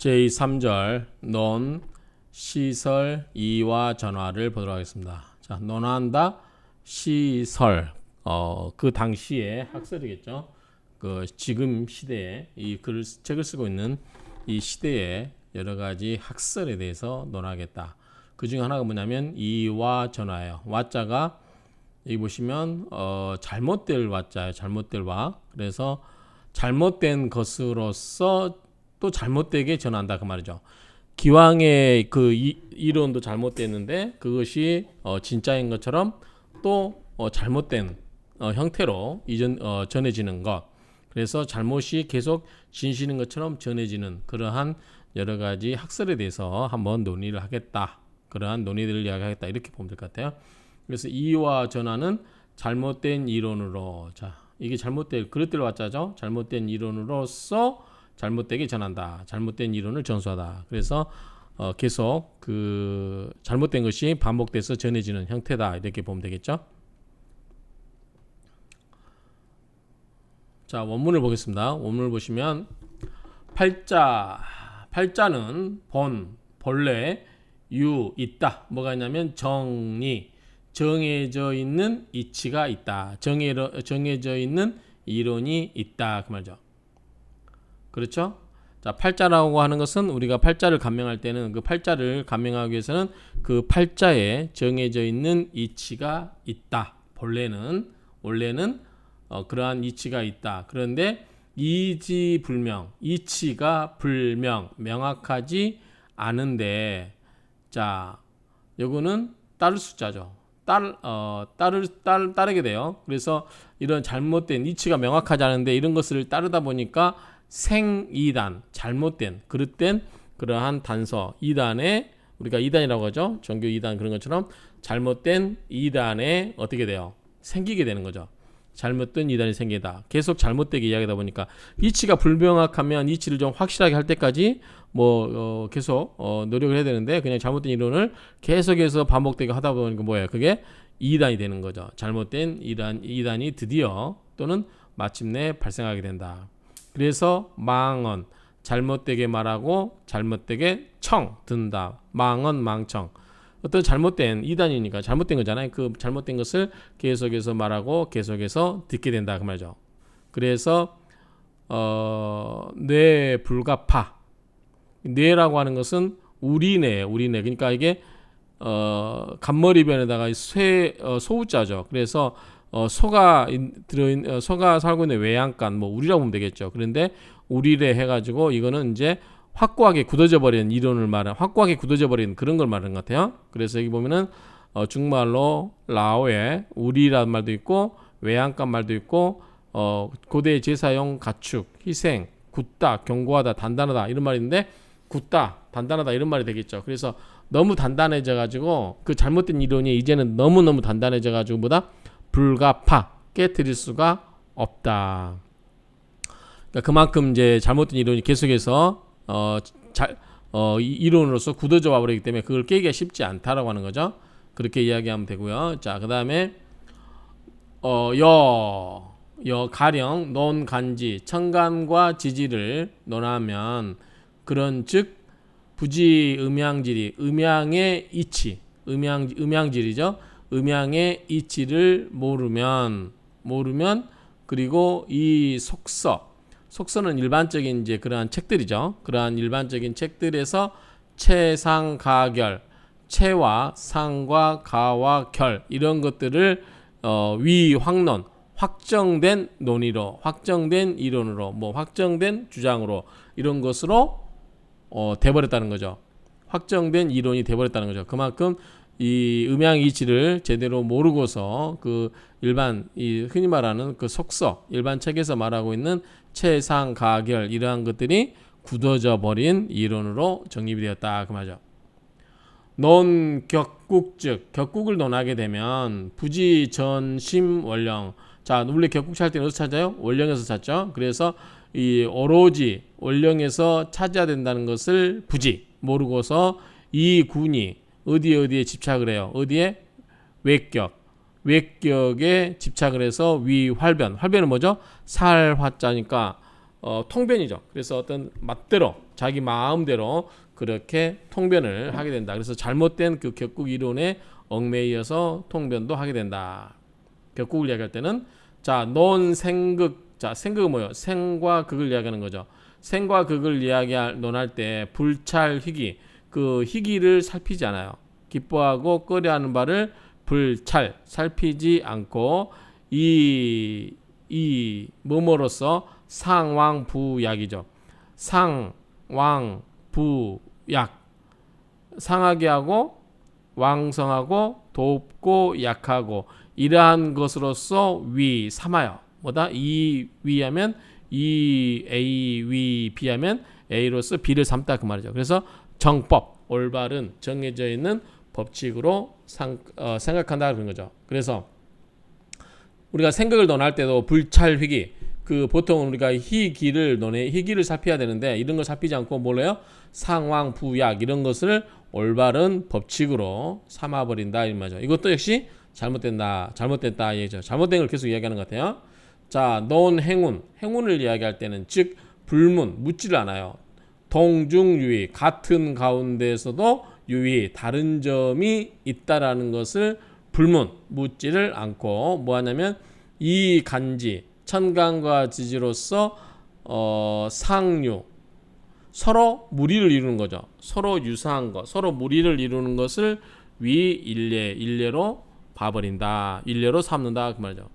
제3절 논, 시설, 이와 전화를 보도록 하겠습니다. 자, 논한다, 시설. 그 당시에 학설이겠죠. 그 지금 시대에 이 책을 쓰고 있는 이 시대에 여러 가지 학설에 대해서 논하겠다. 그 중에 하나가 뭐냐면 이와 전화예요. 와자가 여기 보시면 잘못될 와자예요. 잘못될 와. 그래서 잘못된 것으로서 또 잘못되게 전한다 그 말이죠. 기왕의 그 이론도 잘못됐는데 그것이 진짜인 것처럼 또 잘못된 형태로 전해지는 것. 그래서 잘못이 계속 진실인 것처럼 전해지는 그러한 여러 가지 학설에 대해서 한번 논의를 하겠다. 그러한 논의들을 이야기하겠다. 이렇게 보면 될 것 같아요. 그래서 이와 전화는 잘못된 이론으로, 자, 이게 잘못된 그릇들 왔자죠. 잘못된 이론으로서 잘못되게 전한다. 잘못된 이론을 전수하다. 그래서 계속 그 잘못된 것이 반복돼서 전해지는 형태다. 이렇게 보면 되겠죠. 자, 원문을 보겠습니다. 원문을 보시면 팔자는 본래, 있다. 뭐가 있냐면 정해져 있는 이치가 있다. 정해져 있는 이론이 있다. 그 말이죠. 그렇죠? 자, 팔자라고 하는 것은 우리가 팔자를 감명할 때는 그 팔자를 감명하기 위해서는 그 팔자에 정해져 있는 이치가 있다. 원래는 그러한 이치가 있다. 그런데 이치가 명확하지 않은데, 자, 요거는 따를 숫자죠. 따르게 돼요. 그래서 이런 잘못된 이치가 명확하지 않은데 이런 것을 따르다 보니까 생이단, 잘못된, 그릇된 그러한 단서, 이단에 우리가 이단이라고 하죠. 종교 이단 그런 것처럼 잘못된 이단에 어떻게 돼요? 생기게 되는 거죠. 잘못된 이단이 생기다. 계속 잘못되게 이야기하다 보니까 이치가 불명확하면 이치를 좀 확실하게 할 때까지 계속 노력을 해야 되는데 그냥 잘못된 이론을 계속해서 반복되게 하다 보니까 뭐예요? 그게 이단이 되는 거죠. 잘못된 이단이 드디어 또는 마침내 발생하게 된다. 그래서 망언, 잘못되게 말하고 잘못되게 든다. 망언, 망청. 어떤 잘못된 이단이니까 잘못된 거잖아요. 그 잘못된 것을 계속해서 말하고 계속해서 듣게 된다 그 말이죠. 그래서 뇌 불가파. 뇌라고 하는 것은 우리뇌. 그러니까 이게 간머리변에다가 소우자죠. 그래서 소가 살고 있는 외양간, 우리라고 보면 되겠죠. 그런데 우리래 해가지고 이거는 이제 확고하게 굳어져 버린 이론을 확고하게 굳어져 버린 그런 걸 말하는 것 같아요. 그래서 여기 보면은 중말로 라오에 우리라는 말도 있고 외양간 말도 있고 고대 제사용 가축, 희생, 굳다, 견고하다, 단단하다 이런 말이 있는데 굳다, 단단하다 이런 말이 되겠죠. 그래서 너무 단단해져 가지고 그 잘못된 이론이 이제는 너무너무 단단해져 가지고 불가파, 깨트릴 수가 없다. 그러니까 그만큼 이제 잘못된 이론이 계속해서 이론으로서 굳어져 와버리기 때문에 그걸 깨기가 쉽지 않다라고 하는 거죠. 그렇게 이야기하면 되고요. 자, 그 다음에 가령 논간지, 청간과 지지를 논하면 그런즉 부지 음양질이 음양의 이치, 음양질이죠. 음양의 이치를 모르면 그리고 이 속서는 일반적인 이제 그러한 책들이죠. 그러한 일반적인 책들에서 체상가결, 체와 상과 가와 결 이런 것들을 위확론, 확정된 논의로, 확정된 이론으로, 확정된 주장으로 이런 것으로 돼버렸다는 거죠. 확정된 이론이 돼버렸다는 거죠. 그만큼 이 음양이치를 제대로 모르고서 그 일반 흔히 말하는 그 속서 일반 책에서 말하고 있는 체상가결 이러한 것들이 굳어져 버린 이론으로 정립이 되었다 그 말이죠. 논격국즉 격국을 논하게 되면 부지전심원령. 자, 원래 격국 찾을 때는 어디서 찾아요? 원령에서 찾죠. 그래서 이 오로지 원령에서 찾아야 된다는 것을 부지 모르고서 이 군이 어디에 집착을 해요? 어디에? 외격에 집착을 해서 위활변. 활변은 뭐죠? 살화자니까 통변이죠. 그래서 어떤 맛대로 자기 마음대로 그렇게 통변을 하게 된다. 그래서 잘못된 그 격국 이론에 얽매이어서 통변도 하게 된다. 격국을 이야기할 때는 자, 논생극. 자, 생극은 뭐예요? 생과 극을 이야기하는 거죠. 생과 극을 논할 때 불찰희귀, 그 희귀를 살피지 않아요. 기뻐하고 꺼려하는 바를 불찰, 살피지 않고 이 뭐뭐로서 상왕부약이죠. 상왕부약, 상하게 하고 왕성하고 돕고 약하고 이러한 것으로서 위 삼아요. 뭐다? 이 위하면 이 A 위 B하면 A로서 B를 삼다 그 말이죠. 그래서 정법, 올바른 정해져 있는 법칙으로 생각한다 그런 거죠. 그래서 우리가 생각을 논할 때도 불찰휘기, 그 보통 우리가 희기를 살펴야 되는데 이런 걸 살피지 않고 뭘래요? 상왕부약 이런 것을 올바른 법칙으로 삼아버린다 이 말이죠. 이것도 역시 잘못됐다 얘기죠. 잘못된 걸 계속 이야기하는 것 같아요. 자, 행운을 이야기할 때는 즉 불문, 묻지를 않아요. 동중유의, 같은 가운데에서도 유의, 다른 점이 있다라는 것을 묻지를 않고 뭐 하냐면 이 간지, 천간과 지지로서 상류, 서로 무리를 이루는 거죠. 서로 유사한 것, 서로 무리를 이루는 것을 일례로 봐버린다. 일례로 삼는다 그 말이죠.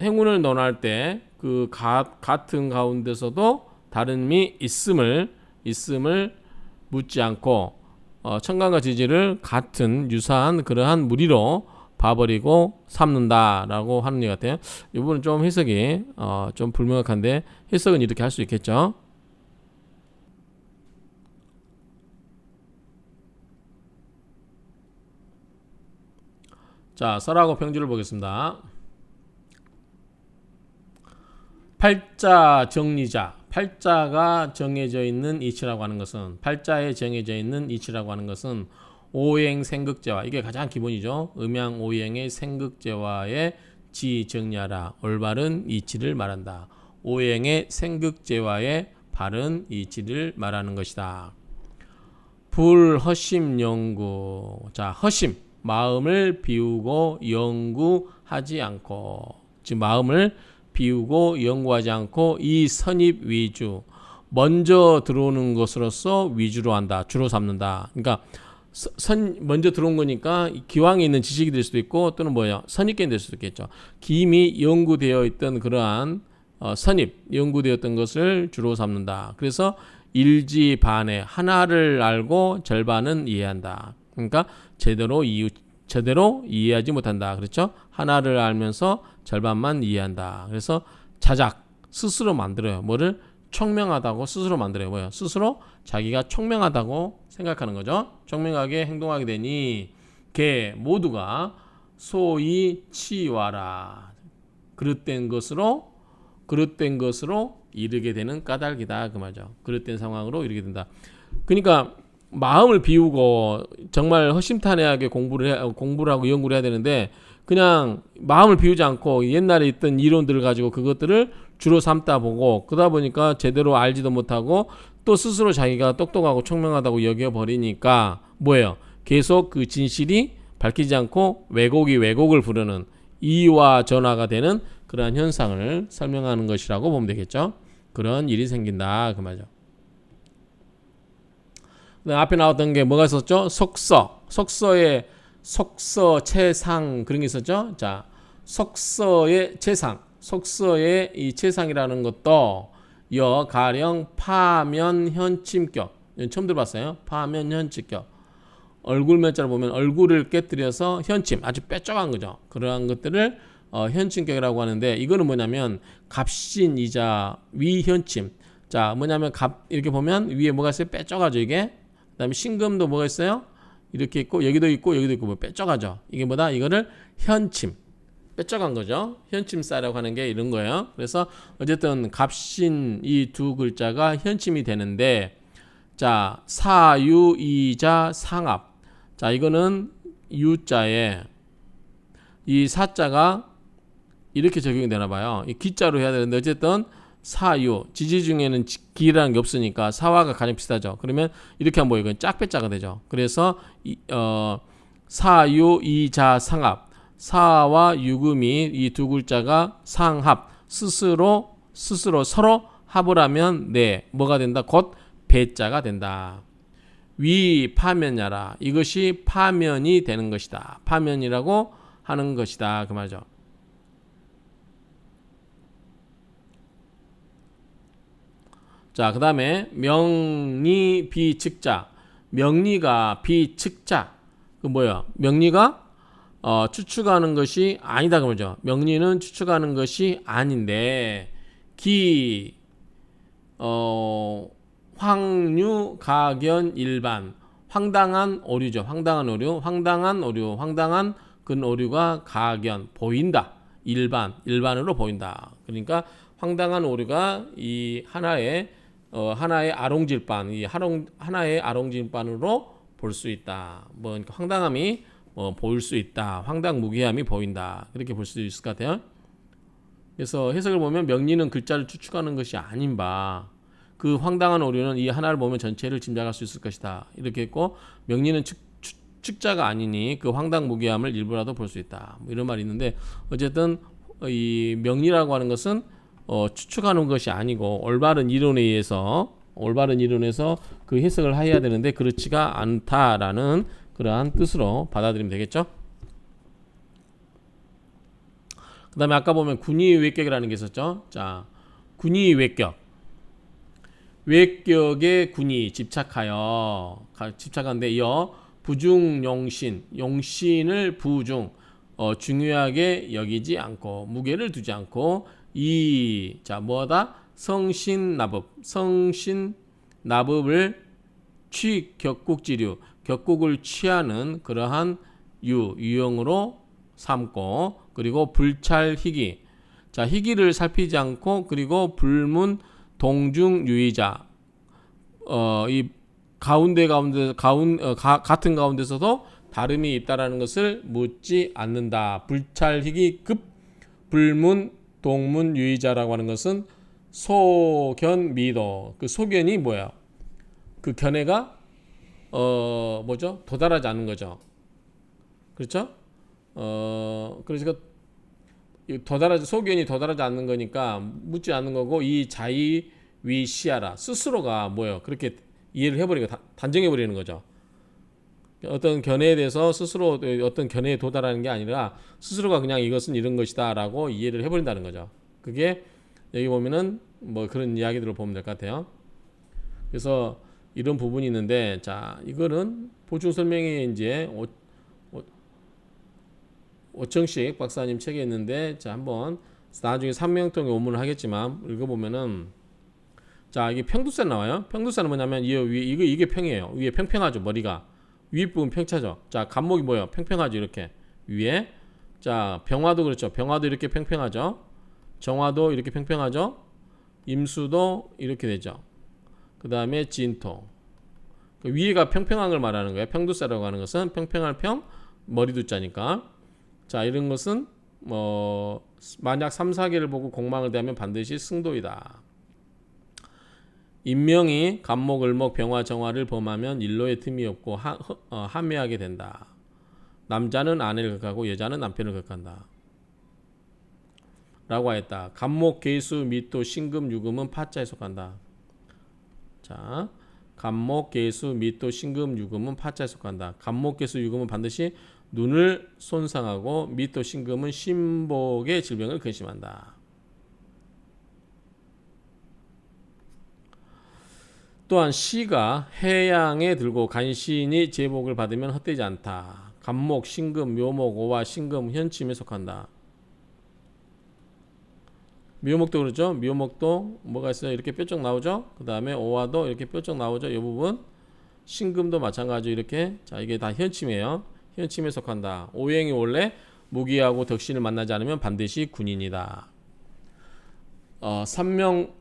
행운을 논할 때 그 같은 가운데서도 다름이 있음을 묻지 않고 천간과 지지를 같은 유사한 그러한 무리로 봐버리고 삼는다라고 하는 얘기 같아요. 이 부분은 좀 해석이 좀 불명확한데 해석은 이렇게 할 수 있겠죠. 자, 설하고 평주를 보겠습니다. 팔자 정리자, 팔자가 정해져 있는 이치라고 하는 것은 팔자에 정해져 있는 이치라고 하는 것은 오행 생극제와 이게 가장 기본이죠. 음양 오행의 생극제와의 지정리하라 올바른 이치를 말한다. 오행의 생극제와의 바른 이치를 말하는 것이다. 불허심 영구. 자, 허심 마음을 비우고 연구하지 않고, 즉 마음을 비우고 연구하지 않고 이 선입 위주, 먼저 들어오는 것으로서 위주로 한다, 주로 삼는다. 그러니까 먼저 들어온 거니까 기왕에 있는 지식이 될 수도 있고 또는 뭐예요? 선입견이 될 수도 있겠죠. 기미 연구되어 있던 그러한 연구되었던 것을 주로 삼는다. 그래서 일지반에 하나를 알고 절반은 이해한다. 그러니까 제대로 이해하지 못한다. 그렇죠? 하나를 알면서 절반만 이해한다. 그래서 자작, 스스로 만들어요. 뭐를? 총명하다고 스스로 만들어요. 뭐예요? 스스로 자기가 총명하다고 생각하는 거죠. 총명하게 행동하게 되니 개 모두가 소위 치와라. 그릇된 것으로 이르게 되는 까닭이다. 그 말이죠. 그릇된 상황으로 이르게 된다. 그러니까 마음을 비우고 정말 허심탄회하게 공부를 하고 연구를 해야 되는데 그냥 마음을 비우지 않고 옛날에 있던 이론들을 가지고 그것들을 주로 삼다 보고 그러다 보니까 제대로 알지도 못하고 또 스스로 자기가 똑똑하고 총명하다고 여겨버리니까 뭐예요? 계속 그 진실이 밝히지 않고 왜곡을 부르는 이와 전화가 되는 그러한 현상을 설명하는 것이라고 보면 되겠죠. 그런 일이 생긴다 그 말이죠. 앞에 나왔던 게 뭐가 있었죠? 속서 채상 그런 게 있었죠. 자, 속서의 채상, 속서의 이 채상이라는 것도 가령 파면 현침격, 처음 들어봤어요. 파면 현침격. 얼굴 면자를 보면 얼굴을 깨뜨려서 현침, 아주 빼쪽한 거죠. 그러한 것들을 현침격이라고 하는데 이거는 뭐냐면 갑신이자 위현침. 자, 뭐냐면 이렇게 보면 위에 뭐가 있어요? 빼쪽하죠 이게. 그다음에 신금도 뭐가 있어요? 이렇게 있고 여기도 있고 뭐 빼쪽하죠. 이게 뭐다? 이거를 현침, 빼쪽한 거죠. 현침사라고 하는 게 이런 거예요. 그래서 어쨌든 갑신 이 두 글자가 현침이 되는데, 자, 사유이자 상합. 자, 이거는 유자에 이 사자가 이렇게 적용이 되나 봐요. 이 기자로 해야 되는데 어쨌든 사유. 지지 중에는 기라는 게 없으니까 사화가 가장 비슷하죠. 그러면 이렇게 하면 이건 짝배자가 되죠. 그래서 사유 이자 상합. 사와 유금이 이 두 글자가 상합. 스스로 서로 합을 하면 뭐가 된다? 곧 배자가 된다. 위 파면야라. 이것이 파면이 되는 것이다. 파면이라고 하는 것이다. 그 말이죠. 자, 그 다음에 명리 비측자. 명리가 비측자. 그 뭐야? 명리가 추측하는 것이 아니다. 그러죠. 명리는 추측하는 것이 아닌데 황류 가견 일반. 황당한 오류죠. 황당한 근오류가 가견 보인다. 일반으로 보인다. 그러니까 황당한 오류가 이 하나의 아롱질반, 하나의 아롱질반으로 볼 수 있다. 그러니까 황당함이 보일 수 있다. 황당무계함이 보인다. 그렇게 볼 수 있을 것 같아요. 그래서 해석을 보면 명리는 글자를 추측하는 것이 아닌 바, 그 황당한 오류는 이 하나를 보면 전체를 짐작할 수 있을 것이다. 이렇게 했고, 명리는 측자가 아니니 그 황당무계함을 일부라도 볼 수 있다. 이런 말이 있는데, 어쨌든 이 명리라고 하는 것은 추측하는 것이 아니고 올바른 이론에서 그 해석을 해야 되는데 그렇지가 않다라는 그러한 뜻으로 받아들이면 되겠죠. 그 다음에 아까 보면 군의외격이라는 게 있었죠. 자, 군의외격. 외격에 군이 집착하는데 이어 부중용신, 용신을 중요하게 여기지 않고 무게를 두지 않고 뭐다? 성신납업을 취격국지류, 격국을 취하는 그러한 유형으로 삼고, 그리고 불찰희기. 자, 희기를 살피지 않고, 그리고 불문 동중유의자. 이 같은 가운데서도 다름이 있다라는 것을 묻지 않는다. 불찰희기 급 불문 동문 유의자라고 하는 것은 소견미도. 그 소견이 뭐야? 그 견해가 도달하지 않는 거죠. 그렇죠? 그러니까 소견이 도달하지 않는 거니까 묻지 않는 거고, 이 자의위시하라. 스스로가 그렇게 이해를 해버리고 단정해버리는 거죠. 어떤 견해에 대해서 스스로 어떤 견해에 도달하는 게 아니라 스스로가 그냥 이것은 이런 것이다 라고 이해를 해버린다는 거죠. 그게 여기 보면은 그런 이야기들을 보면 될 것 같아요. 그래서 이런 부분이 있는데, 자, 이거는 보충 설명에 이제 오청식 박사님 책에 있는데, 자, 한번 나중에 삼명통에 원문을 하겠지만 읽어보면은, 자, 이게 평두산 나와요. 평두산은 뭐냐면 이게 평이에요. 위에 평평하죠. 머리가 윗부분 평차죠. 자, 간목이 뭐예요? 평평하죠. 이렇게 위에. 자, 병화도 그렇죠. 병화도 이렇게 평평하죠. 정화도 이렇게 평평하죠. 임수도 이렇게 되죠. 그 다음에 진토. 그 위에가 평평한 걸 말하는 거예요. 평두사라고 하는 것은 평평할 평, 머리두자니까. 자, 이런 것은 만약 3, 4개를 보고 공망을 대하면 반드시 승도이다. 인명이 간목, 을목, 병화, 정화를 범하면 일로의 틈이 없고 함해하게 된다. 남자는 아내를 극하고 여자는 남편을 극한다. 라고 하였다. 간목, 계수, 미토, 신금, 유금은 파자에 속한다. 자, 간목, 계수, 미토, 신금, 유금은 파자에 속한다. 간목, 계수, 유금은 반드시 눈을 손상하고 미토, 신금은 신복의 질병을 근심한다. 또한 시가 해양에 들고 간신히 제복을 받으면 헛되지 않다. 간목, 신금, 묘목, 오화, 신금, 현침에 속한다. 묘목도 그렇죠. 묘목도 뭐가 있어요? 이렇게 뾰족 나오죠. 그 다음에 오화도 이렇게 뾰족 나오죠. 이 부분. 신금도 마찬가지로 이렇게. 자, 이게 다 현침이에요. 현침에 속한다. 오행이 원래 무기하고 덕신을 만나지 않으면 반드시 군인이다. 삼명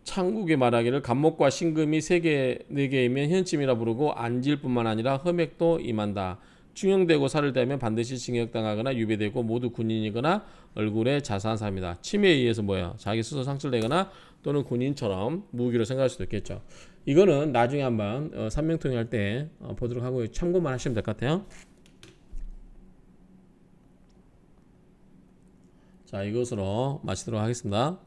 창국의 말하기를 간목과 신금이 3개, 4개이면 현침이라 부르고 안질 뿐만 아니라 험액도 임한다. 중형되고 살을 대면 반드시 징역당하거나 유배되고 모두 군인이거나 얼굴에 자사한 사람이다. 침해에 의해서 뭐야? 자기 스스로 상실되거나 또는 군인처럼 무기로 생각할 수도 있겠죠. 이거는 나중에 한번 삼명통일 할 때 보도록 하고 참고만 하시면 될 것 같아요. 자, 이것으로 마치도록 하겠습니다.